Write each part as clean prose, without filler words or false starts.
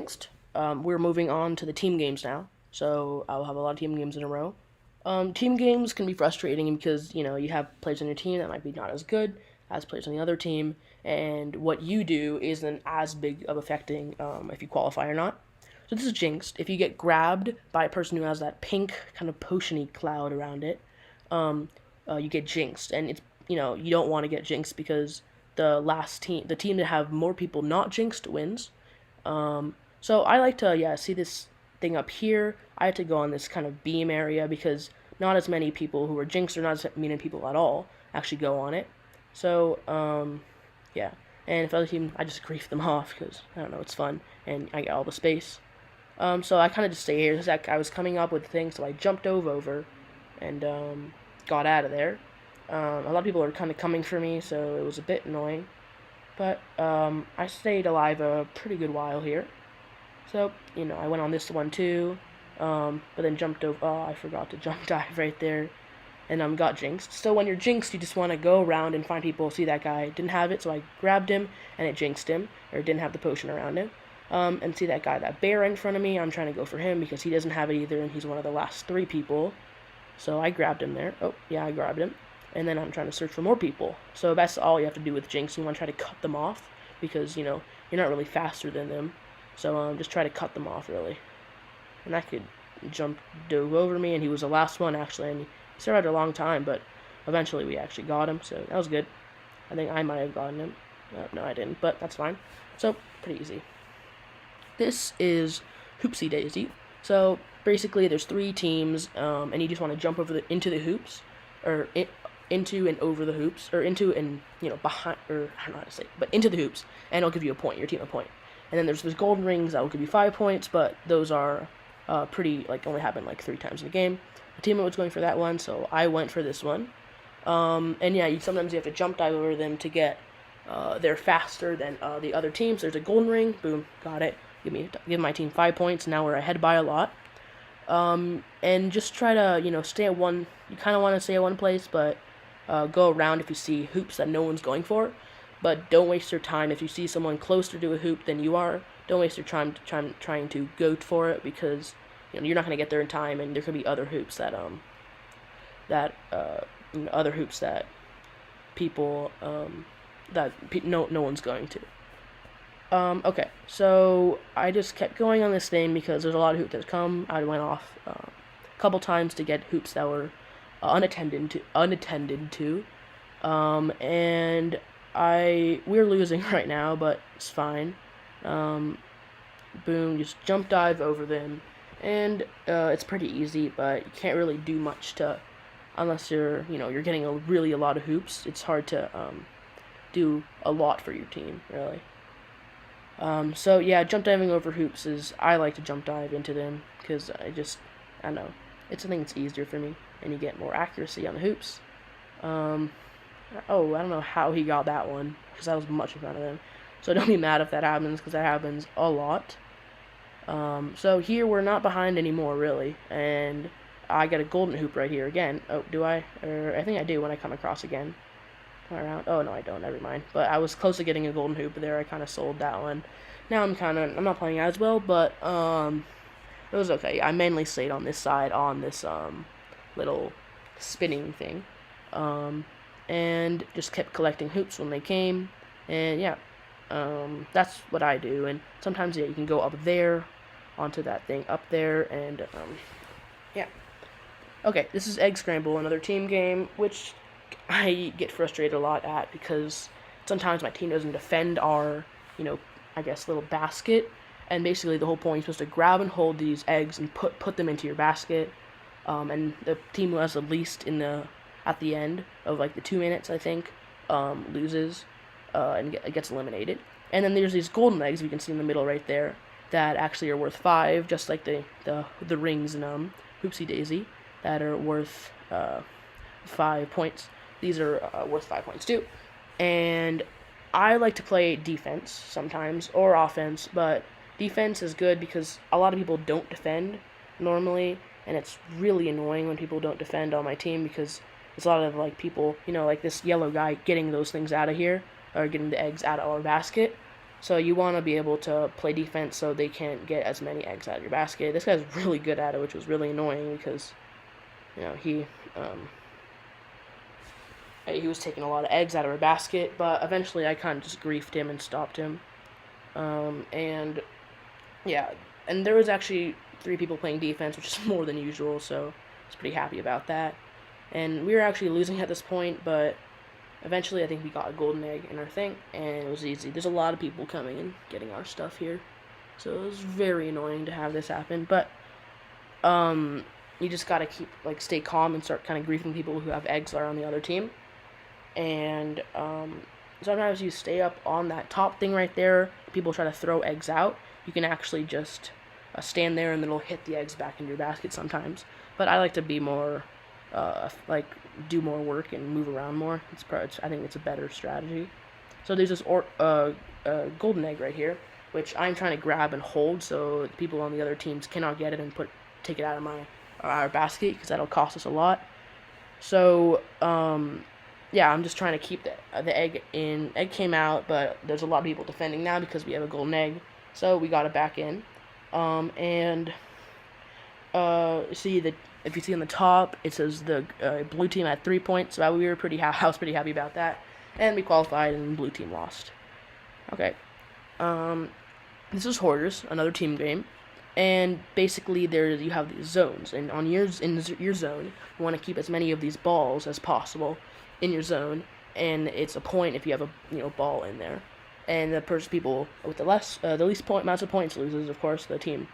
Next, we're moving on to the team games now. So I'll have a lot of team games in a row. Team games can be frustrating because you have players on your team that might be not as good as players on the other team, and what you do isn't as big of affecting if you qualify or not. So this is jinxed. If you get grabbed by a person who has that pink kind of potiony cloud around it, you get jinxed, and it's you don't want to get jinxed because the team that have more people not jinxed wins. So I like to see this thing up here. I had to go on this kind of beam area because not as many people who are jinxed or not as many people at all actually go on it. So yeah. And if other team, I just grief them off because I don't know, it's fun and I get all the space. So I kind of just stay here. It's like I was coming up with things, so I jumped over and got out of there. A lot of people are kind of coming for me, so it was a bit annoying. But I stayed alive a pretty good while here. So, I went on this one too, but then jumped over. Oh, I forgot to jump dive right there, and got jinxed. So when you're jinxed, you just want to go around and find people. See, that guy didn't have it, so I grabbed him, and it jinxed him, or didn't have the potion around him. And see that guy, that bear in front of me, I'm trying to go for him because he doesn't have it either, and he's one of the last 3 people. So I grabbed him there. Oh, yeah, I grabbed him. And then I'm trying to search for more people. So that's all you have to do with jinx. You want to try to cut them off because, you're not really faster than them. So just try to cut them off, really. And that kid dove over me, and he was the last one, actually. And he survived a long time, but eventually we actually got him, so that was good. I think I might have gotten him. No, I didn't, but that's fine. So, pretty easy. This is Hoopsie Daisy. So, basically, there's 3 teams, and you just want to jump into the hoops, or into and over the hoops, or into and, behind, or I don't know how to say it, but into the hoops, and it'll give you a point, your team a point. And then there's golden rings that will give you 5 points, but those are pretty, only happen 3 times in a game. The teammate was going for that one, so I went for this one. And yeah, sometimes you have to jump dive over them to get they're faster than the other teams. There's a golden ring, boom, got it. Give my team 5 points. Now we're ahead by a lot. And just try to stay at one. You kind of want to stay at one place, but go around if you see hoops that no one's going for. But don't waste your time. If you see someone closer to a hoop than you are, don't waste your time trying to go for it because you're not going to get there in time, and there could be other hoops that other hoops that people no one's going to. Okay, so I just kept going on this thing because there's a lot of hoops that come. I went off a couple times to get hoops that were unattended to, and we're losing right now, but it's fine. Boom, just jump dive over them, and it's pretty easy, but you can't really do much unless you're getting a lot of hoops. It's hard to do a lot for your team, really. So yeah, jump diving over hoops I like to jump dive into them because I don't know, I think it's easier for me, and you get more accuracy on the hoops. Oh, I don't know how he got that one because I was much in front of him. So don't be mad if that happens because that happens a lot. So here we're not behind anymore, really, and I get a golden hoop right here again. Oh, do I? I think I do when I come across again. Around. Oh no, I don't. Never mind. But I was close to getting a golden hoop there. I kind of sold that one. Now I'm not playing as well, but it was okay. I mainly stayed on this side on this little spinning thing, and just kept collecting hoops when they came, and yeah, that's what I do. And sometimes you can go up there, onto that thing up there, and yeah. Okay, this is Egg Scramble, another team game, which I get frustrated a lot at because sometimes my team doesn't defend our, I guess, little basket. And basically the whole point is supposed to grab and hold these eggs and put them into your basket. And the team who has the least at the end of the 2 minutes, I think, loses and gets eliminated. And then there's these golden eggs we can see in the middle right there that actually are worth 5, just like the rings in Hoopsie Daisy that are worth 5 points. These are worth 5 points too. And I like to play defense sometimes, or offense, but defense is good because a lot of people don't defend normally, and it's really annoying when people don't defend on my team because it's a lot of people, like this yellow guy getting those things out of here, or getting the eggs out of our basket. So you want to be able to play defense so they can't get as many eggs out of your basket. This guy's really good at it, which was really annoying because um, he was taking a lot of eggs out of our basket. But eventually, I kind of just griefed him and stopped him. And yeah, and there was actually 3 people playing defense, which is more than usual. So I was pretty happy about that. And we were actually losing at this point, but eventually I think we got a golden egg in our thing, and it was easy. There's a lot of people coming and getting our stuff here, so it was very annoying to have this happen. But you just gotta stay calm and start kind of griefing people who have eggs that are on the other team. And sometimes you stay up on that top thing right there. People try to throw eggs out. You can actually just stand there, and then it'll hit the eggs back into your basket sometimes. But I like to be more do more work and move around more. I think it's a better strategy. So there's this golden egg right here, which I'm trying to grab and hold so the people on the other teams cannot get it and take it out of our basket, because that'll cost us a lot. So yeah, I'm just trying to keep the egg in. Egg came out, but there's a lot of people defending now because we have a golden egg. So we got it back in. And if you see on the top, it says the blue team had 3 points. So I was pretty happy about that, and we qualified, and blue team lost. Okay, this is Hoarders, another team game, and basically you have these zones, and in your zone, you want to keep as many of these balls as possible in your zone, and it's a point if you have a ball in there, and the people with the least amounts of points loses, of course, the team.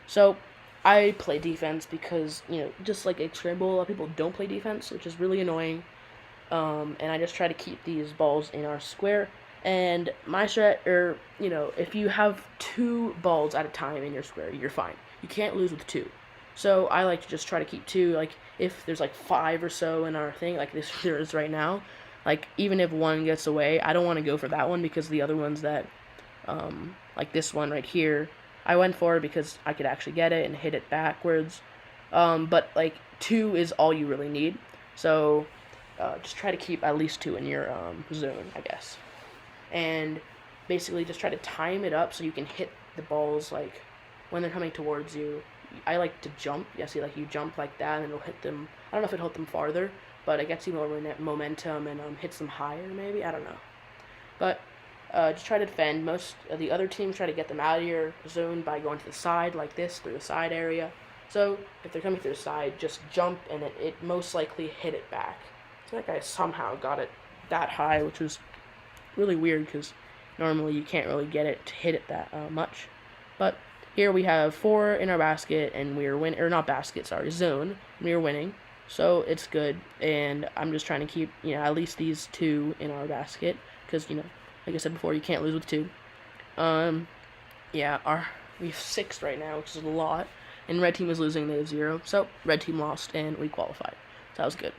So I play defense because, just like Scramble, a lot of people don't play defense, which is really annoying. And I just try to keep these balls in our square. And my if you have 2 balls at a time in your square, you're fine. You can't lose with 2. So I like to just try to keep 2. Like, if there's 5 or so in our thing, like there is right now, even if one gets away, I don't want to go for that one, because the other ones that, like this one right here, I went for it because I could actually get it and hit it backwards. But 2 is all you really need. So just try to keep at least 2 in your zone, I guess. And basically just try to time it up so you can hit the balls when they're coming towards you. I like to jump. Yeah, see, you jump like that, and it'll hit them. I don't know if it'll hit them farther, but it gets you more momentum and hits them higher, maybe. I don't know. But just try to defend. Most of the other teams try to get them out of your zone by going to the side like this, through the side area. So if they're coming through the side, just jump, and it most likely hit it back. So that guy somehow got it that high, which was really weird because normally you can't really get it to hit it that much. But here we have 4 in our basket, and we are winning, or not basket, sorry, zone, and we are winning. So it's good, and I'm just trying to keep at least these 2 in our basket, because like I said before, you can't lose with 2. Yeah, we have 6 right now, which is a lot. And red team is losing, they have 0. So red team lost, and we qualified. So that was good.